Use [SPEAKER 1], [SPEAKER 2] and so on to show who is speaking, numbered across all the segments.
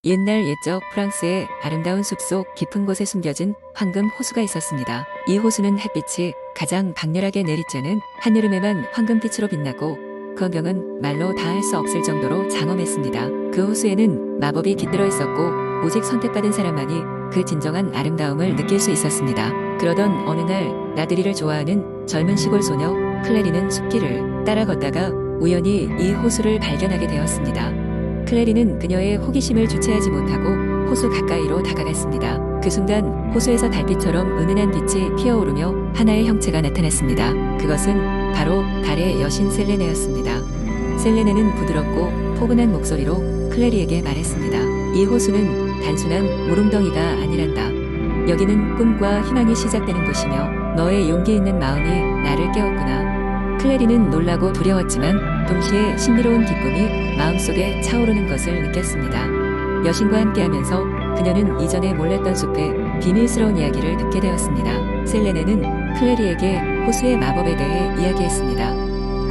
[SPEAKER 1] 옛날 옛적 프랑스의 아름다운 숲속 깊은 곳에 숨겨진 황금 호수가 있었습니다. 이 호수는 햇빛이 가장 강렬하게 내리쬐는 한여름에만 황금빛으로 빛나고 그 광경은 말로 다 할 수 없을 정도로 장엄했습니다. 그 호수에는 마법이 깃들어 있었고 오직 선택받은 사람만이 그 진정한 아름다움을 느낄 수 있었습니다. 그러던 어느 날 나들이를 좋아하는 젊은 시골 소녀 클레리는 숲길을 따라 걷다가 우연히 이 호수를 발견하게 되었습니다. 클레리는 그녀의 호기심을 주체하지 못하고 호수 가까이로 다가갔습니다. 그 순간 호수에서 달빛처럼 은은한 빛이 피어오르며 하나의 형체가 나타났습니다. 그것은 바로 달의 여신 셀레네였습니다. 셀레네는 부드럽고 포근한 목소리로 클레리에게 말했습니다. 이 호수는 단순한 물웅덩이가 아니란다. 여기는 꿈과 희망이 시작되는 곳이며 너의 용기 있는 마음이 나를 깨웠구나. 클레리는 놀라고 두려웠지만 동시에 신비로운 기쁨이 마음속에 차오르는 것을 느꼈습니다. 여신과 함께하면서 그녀는 이전에 몰랐던 숲의 비밀스러운 이야기를 듣게 되었습니다. 셀레네는 클레리에게 호수의 마법에 대해 이야기했습니다.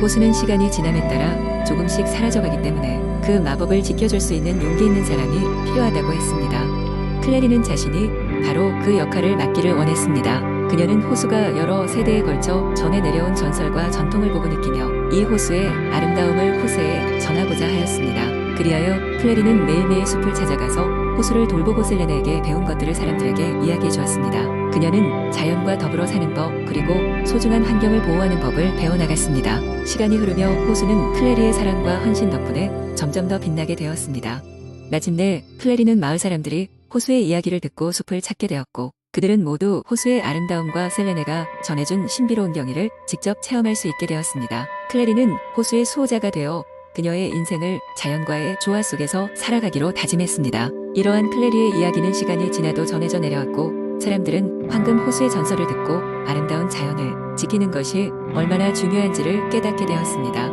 [SPEAKER 1] 호수는 시간이 지남에 따라 조금씩 사라져가기 때문에 그 마법을 지켜줄 수 있는 용기 있는 사람이 필요하다고 했습니다. 클레리는 자신이 바로 그 역할을 맡기를 원했습니다. 그녀는 호수가 여러 세대에 걸쳐 전해 내려온 전설과 전통을 보고 느끼며 이 호수의 아름다움을 후세에 전하고자 하였습니다. 그리하여 클레리는 매일매일 숲을 찾아가서 호수를 돌보고 셀레네에게 배운 것들을 사람들에게 이야기해 주었습니다. 그녀는 자연과 더불어 사는 법 그리고 소중한 환경을 보호하는 법을 배워나갔습니다. 시간이 흐르며 호수는 클레리의 사랑과 헌신 덕분에 점점 더 빛나게 되었습니다. 마침내 클레리는 마을 사람들이 호수의 이야기를 듣고 숲을 찾게 되었고 그들은 모두 호수의 아름다움과 셀레네가 전해준 신비로운 경위를 직접 체험할 수 있게 되었습니다. 클레리는 호수의 수호자가 되어 그녀의 인생을 자연과의 조화 속에서 살아가기로 다짐했습니다. 이러한 클레리의 이야기는 시간이 지나도 전해져 내려왔고 사람들은 황금 호수의 전설을 듣고 아름다운 자연을 지키는 것이 얼마나 중요한지를 깨닫게 되었습니다.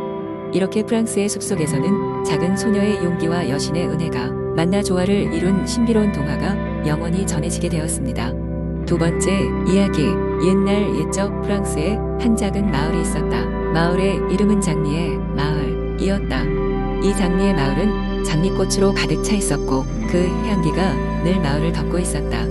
[SPEAKER 1] 이렇게 프랑스의 숲속에서는 작은 소녀의 용기와 여신의 은혜가 만나 조화를 이룬 신비로운 동화가 영원히 전해지게 되었습니다. 두 번째 이야기. 옛날 옛적 프랑스에 한 작은 마을이 있었다. 마을의 이름은 장미의 마을이었다. 이 장미의 마을은 장미꽃으로 가득 차 있었고 그 향기가 늘 마을을 덮고 있었다.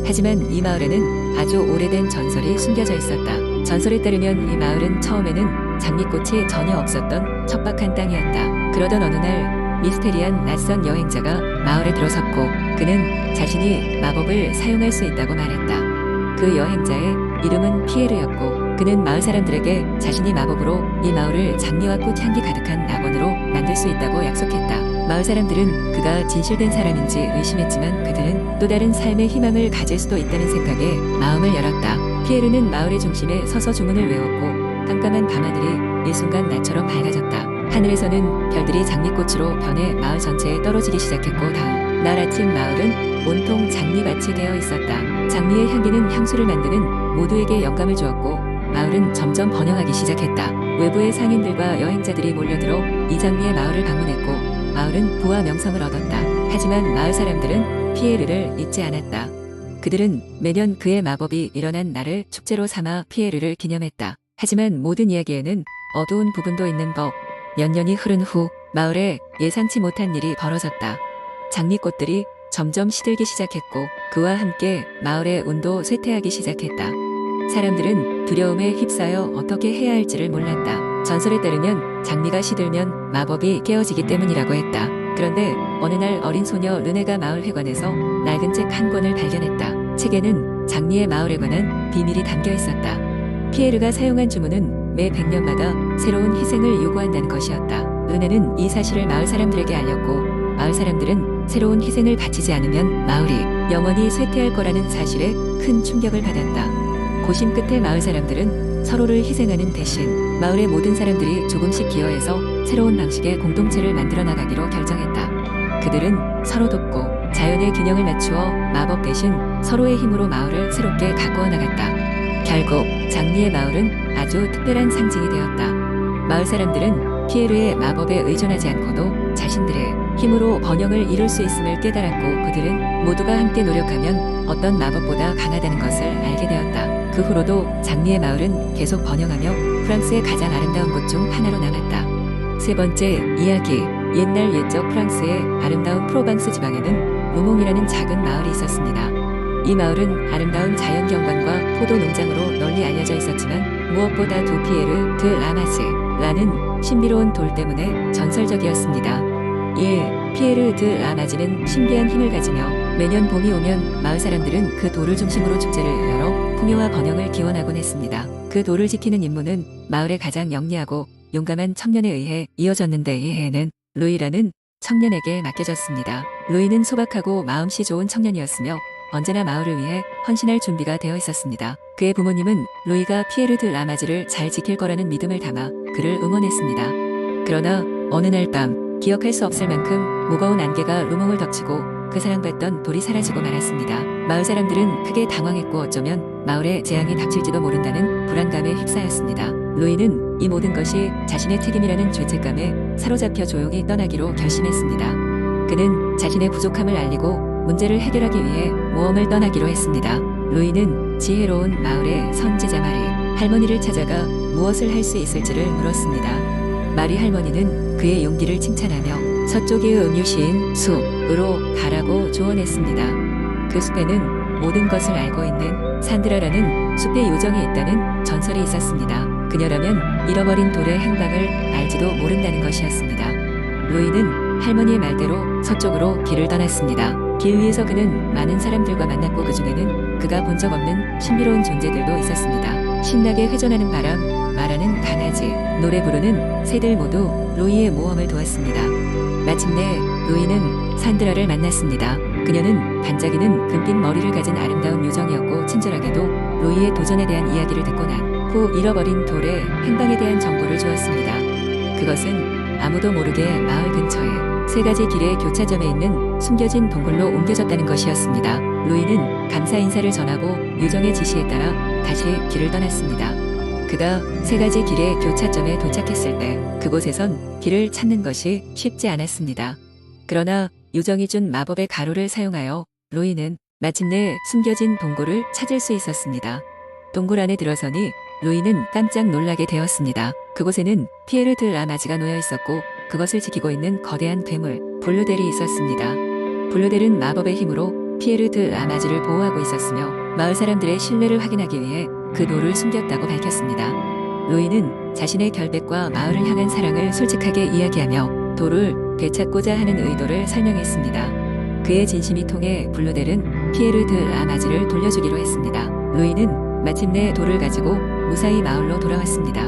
[SPEAKER 1] 하지만 이 마을에는 아주 오래된 전설이 숨겨져 있었다. 전설에 따르면 이 마을은 처음에는 장미꽃이 전혀 없었던 척박한 땅이었다. 그러던 어느 날 미스테리한 낯선 여행자가 마을에 들어섰고 그는 자신이 마법을 사용할 수 있다고 말했다. 그 여행자의 이름은 피에르였고 그는 마을 사람들에게 자신이 마법으로 이 마을을 장미와 꽃향기 가득한 낙원으로 만들 수 있다고 약속했다. 마을 사람들은 그가 진실된 사람인지 의심했지만 그들은 또 다른 삶의 희망을 가질 수도 있다는 생각에 마음을 열었다. 피에르는 마을의 중심에 서서 주문을 외웠고 깜깜한 밤하늘이 일순간 낮처럼 밝아졌다. 하늘에서는 별들이 장미꽃으로 변해 마을 전체에 떨어지기 시작했고 다음 날 아침 마을은 온통 장미밭이 되어 있었다. 장미의 향기는 향수를 만드는 모두에게 영감을 주었고 마을은 점점 번영하기 시작했다. 외부의 상인들과 여행자들이 몰려들어 이 장미의 마을을 방문했고 마을은 부와 명성을 얻었다. 하지만 마을 사람들은 피에르를 잊지 않았다. 그들은 매년 그의 마법이 일어난 날을 축제로 삼아 피에르를 기념했다. 하지만 모든 이야기에는 어두운 부분도 있는 법. 몇 년이 흐른 후 마을에 예상치 못한 일이 벌어졌다. 장미꽃들이 점점 시들기 시작했고 그와 함께 마을의 운도 쇠퇴하기 시작했다. 사람들은 두려움에 휩싸여 어떻게 해야 할지를 몰랐다. 전설에 따르면 장미가 시들면 마법이 깨어지기 때문이라고 했다. 그런데 어느 날 어린 소녀 르네가 마을 회관에서 낡은 책 한 권을 발견했다. 책에는 장미의 마을에 관한 비밀이 담겨 있었다. 피에르가 사용한 주문은 매 100년마다 새로운 희생을 요구한다는 것이었다. 르네는 이 사실을 마을 사람들에게 알렸고 마을 사람들은 새로운 희생을 바치지 않으면 마을이 영원히 쇠퇴할 거라는 사실에 큰 충격을 받았다. 고심 끝에 마을 사람들은 서로를 희생하는 대신 마을의 모든 사람들이 조금씩 기여해서 새로운 방식의 공동체를 만들어 나가기로 결정했다. 그들은 서로 돕고 자연의 균형을 맞추어 마법 대신 서로의 힘으로 마을을 새롭게 가꾸어 나갔다. 결국 장미의 마을은 아주 특별한 상징이 되었다. 마을 사람들은 피에르의 마법에 의존하지 않고도 자신들의 힘으로 번영을 이룰 수 있음을 깨달았고 그들은 모두가 함께 노력하면 어떤 마법보다 강하다는 것을 알게 되었다. 그 후로도 장미의 마을은 계속 번영하며 프랑스의 가장 아름다운 곳 중 하나로 남았다. 세 번째 이야기. 옛날 옛적 프랑스의 아름다운 프로방스 지방에는 루몽이라는 작은 마을이 있었습니다. 이 마을은 아름다운 자연경관과 포도 농장으로 널리 알려져 있었지만 무엇보다도 피에르 드 라마즈라는 신비로운 돌 때문에 전설적이었습니다. 피에르 드 라마즈는 신비한 힘을 가지며 매년 봄이 오면 마을 사람들은 그 돌을 중심으로 축제를 열어 풍요와 번영을 기원하곤 했습니다. 그 돌을 지키는 임무는 마을의 가장 영리하고 용감한 청년에 의해 이어졌는데 이 해에는 루이라는 청년에게 맡겨졌습니다. 루이는 소박하고 마음씨 좋은 청년이었으며 언제나 마을을 위해 헌신할 준비가 되어 있었습니다. 그의 부모님은 루이가 피에르 드 라마즈를 잘 지킬 거라는 믿음을 담아 그를 응원했습니다. 그러나 어느 날 밤 기억할 수 없을 만큼 무거운 안개가 루몽을 덮치고 그 사랑받던 돌이 사라지고 말았습니다. 마을 사람들은 크게 당황했고 어쩌면 마을에 재앙이 닥칠지도 모른다는 불안감에 휩싸였습니다. 루이는 이 모든 것이 자신의 책임이라는 죄책감에 사로잡혀 조용히 떠나기로 결심했습니다. 그는 자신의 부족함을 알리고 문제를 해결하기 위해 모험을 떠나기로 했습니다. 루이는 지혜로운 마을의 선지자 마리 할머니를 찾아가 무엇을 할 수 있을지를 물었습니다. 마리 할머니는 그의 용기를 칭찬하며 서쪽의 음유시인 숲으로 가라고 조언했습니다. 그 숲에는 모든 것을 알고 있는 산드라라는 숲의 요정이 있다는 전설이 있었습니다. 그녀라면 잃어버린 돌의 행방을 알지도 모른다는 것이었습니다. 루이는 할머니의 말대로 서쪽으로 길을 떠났습니다. 길 위에서 그는 많은 사람들과 만났고 그 중에는 그가 본 적 없는 신비로운 존재들도 있었습니다. 신나게 회전하는 바람, 말하는 강아지, 노래 부르는 새들 모두 루이의 모험을 도왔습니다. 마침내 루이는 산드라를 만났습니다. 그녀는 반짝이는 금빛 머리를 가진 아름다운 요정이었고 친절하게도 루이의 도전에 대한 이야기를 듣고 난 후 잃어버린 돌의 행방에 대한 정보를 주었습니다. 그것은 아무도 모르게 마을 근처에 3가지 길의 교차점에 있는 숨겨진 동굴로 옮겨졌다는 것이었습니다. 루이는 감사 인사를 전하고 요정의 지시에 따라 다시 길을 떠났습니다. 그가 3가지 길의 교차점에 도착했을 때 그곳에선 길을 찾는 것이 쉽지 않았습니다. 그러나 요정이 준 마법의 가루를 사용하여 루이는 마침내 숨겨진 동굴을 찾을 수 있었습니다. 동굴 안에 들어서니 루이는 깜짝 놀라게 되었습니다. 그곳에는 피에르 드 라마즈가 놓여 있었고 그것을 지키고 있는 거대한 괴물 블루델이 있었습니다. 블루델은 마법의 힘으로 피에르 드 라마즈를 보호하고 있었으며 마을 사람들의 신뢰를 확인하기 위해 그 돌을 숨겼다고 밝혔습니다. 루이는 자신의 결백과 마을을 향한 사랑을 솔직하게 이야기하며 돌을 되찾고자 하는 의도를 설명했습니다. 그의 진심이 통해 블루델은 피에르 드 라마즈를 돌려주기로 했습니다. 루이는 마침내 돌을 가지고 무사히 마을로 돌아왔습니다.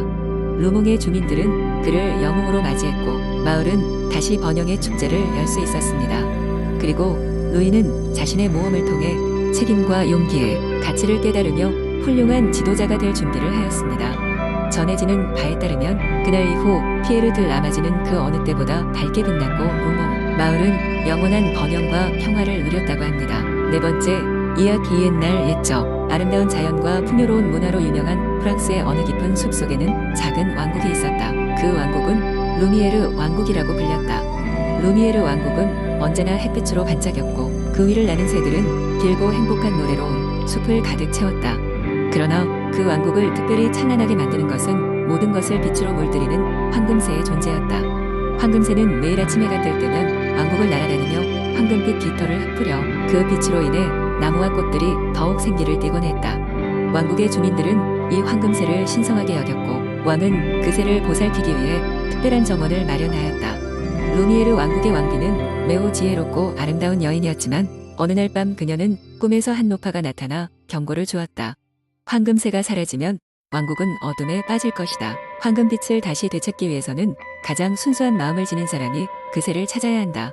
[SPEAKER 1] 루몽의 주민들은 그를 영웅으로 맞이했고 마을은 다시 번영의 축제를 열 수 있었습니다. 그리고 루이는 자신의 모험을 통해 책임과 용기의 가치를 깨달으며 훌륭한 지도자가 될 준비를 하였습니다. 전해지는 바에 따르면 그날 이후 피에르 드 라마즈는 그 어느 때보다 밝게 빛났고 루몽 마을은 영원한 번영과 평화를 누렸다고 합니다. 4번째, 이야기 옛날 옛적 아름다운 자연과 풍요로운 문화로 유명한 프랑스의 어느 깊은 숲속에는 작은 왕국이 있었다. 그 왕국은 루미에르 왕국이라고 불렸다. 루미에르 왕국은 언제나 햇빛으로 반짝였고 그 위를 나는 새들은 길고 행복한 노래로 숲을 가득 채웠다. 그러나 그 왕국을 특별히 찬란하게 만드는 것은 모든 것을 빛으로 물들이는 황금새의 존재였다. 황금새는 매일 아침 해가 뜰 때면 왕국을 날아다니며 황금빛 깃털을 흩뿌려 그 빛으로 인해 나무와 꽃들이 더욱 생기를 띠곤 했다. 왕국의 주민들은 이 황금새를 신성하게 여겼고 왕은 그 새를 보살피기 위해 특별한 정원을 마련하였다. 루미에르 왕국의 왕비는 매우 지혜롭고 아름다운 여인이었지만 어느 날 밤 그녀는 꿈에서 한 노파가 나타나 경고를 주었다. 황금새가 사라지면 왕국은 어둠에 빠질 것이다. 황금빛을 다시 되찾기 위해서는 가장 순수한 마음을 지닌 사람이 그 새를 찾아야 한다.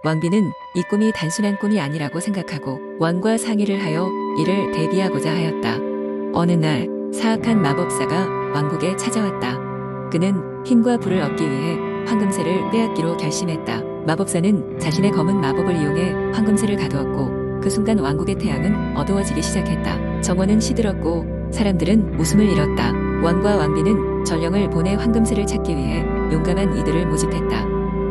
[SPEAKER 1] 왕비는 이 꿈이 단순한 꿈이 아니라고 생각하고 왕과 상의를 하여 이를 대비하고자 하였다. 어느 날 사악한 마법사가 왕국에 찾아왔다. 그는 힘과 부를 얻기 위해 황금새를 빼앗기로 결심했다. 마법사는 자신의 검은 마법을 이용해 황금새를 가두었고 그 순간 왕국의 태양은 어두워지기 시작했다. 정원은 시들었고 사람들은 웃음을 잃었다. 왕과 왕비는 전령을 보내 황금새를 찾기 위해 용감한 이들을 모집했다.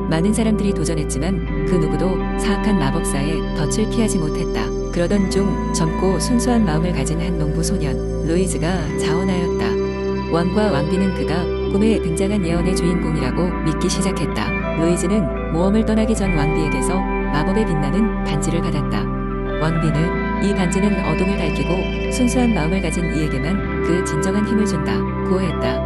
[SPEAKER 1] 많은 사람들이 도전했지만 그 누구도 사악한 마법사의 덫을 피하지 못했다. 그러던 중 젊고 순수한 마음을 가진 한 농부 소년 루이즈가 자원하였다. 왕과 왕비는 그가 꿈에 등장한 예언의 주인공이라고 믿기 시작했다. 루이즈는 모험을 떠나기 전 왕비에게서 마법에 빛나는 반지를 받았다. 왕비는 이 반지는 어둠을 밝히고 순수한 마음을 가진 이에게만 그 진정한 힘을 준다 고 했다.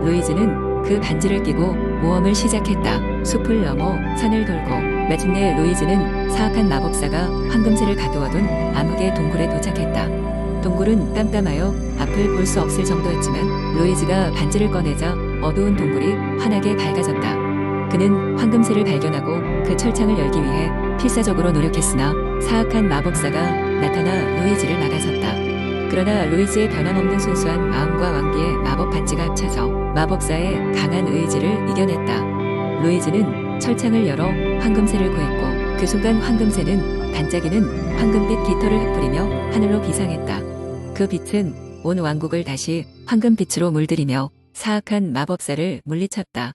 [SPEAKER 1] 루이즈는 그 반지를 끼고 모험을 시작했다. 숲을 넘어 산을 돌고 마침내 루이즈는 사악한 마법사가 황금새를 가두어둔 암흑의 동굴에 도착했다. 동굴은 깜깜하여 앞을 볼 수 없을 정도였지만 루이즈가 반지를 꺼내자 어두운 동굴이 환하게 밝아졌다. 그는 황금새를 발견하고 그 철창을 열기 위해 필사적으로 노력했으나 사악한 마법사가 나타나 루이즈를 막아섰다. 그러나 루이즈의 변함없는 순수한 마음과 왕비의 마법 반지가 합쳐져 마법사의 강한 의지를 이겨냈다. 루이즈는 철창을 열어 황금새를 구했고 그 순간 황금새는 반짝이는 황금빛 깃털을 흩뿌리며 하늘로 비상했다. 그 빛은 온 왕국을 다시 황금빛으로 물들이며 사악한 마법사를 물리쳤다.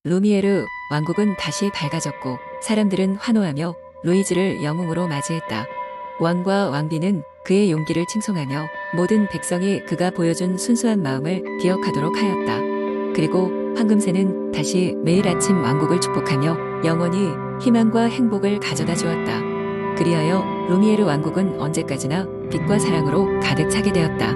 [SPEAKER 1] 루미에르 왕국은 다시 밝아졌고 사람들은 환호하며 루이즈를 영웅으로 맞이했다. 왕과 왕비는 그의 용기를 칭송하며 모든 백성이 그가 보여준 순수한 마음을 기억하도록 하였다. 그리고 황금새는 다시 매일 아침 왕국을 축복하며 영원히 희망과 행복을 가져다 주었다. 그리하여 루미에르 왕국은 언제까지나 빛과 사랑으로 가득 차게 되었다.